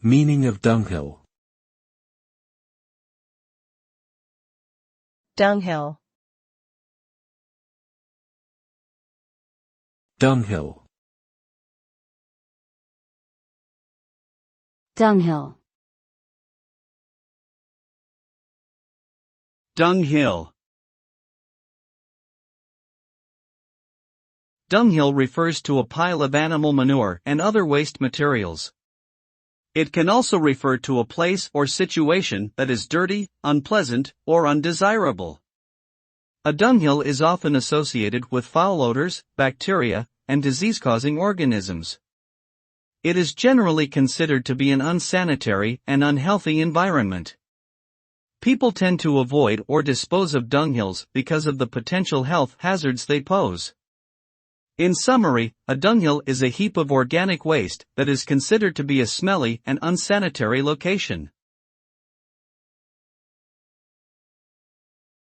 Meaning of dunghill. Dunghill. Dunghill. Dunghill. Dunghill. Dunghill refers to a pile of animal manure and other waste materials. It can also refer to a place or situation that is dirty, unpleasant, or undesirable. A dunghill is often associated with foul odors, bacteria, and disease-causing organisms. It is generally considered to be an unsanitary and unhealthy environment. People tend to avoid or dispose of dunghills because of the potential health hazards they pose. In summary, a dunghill is a heap of organic waste that is considered to be a smelly and unsanitary location.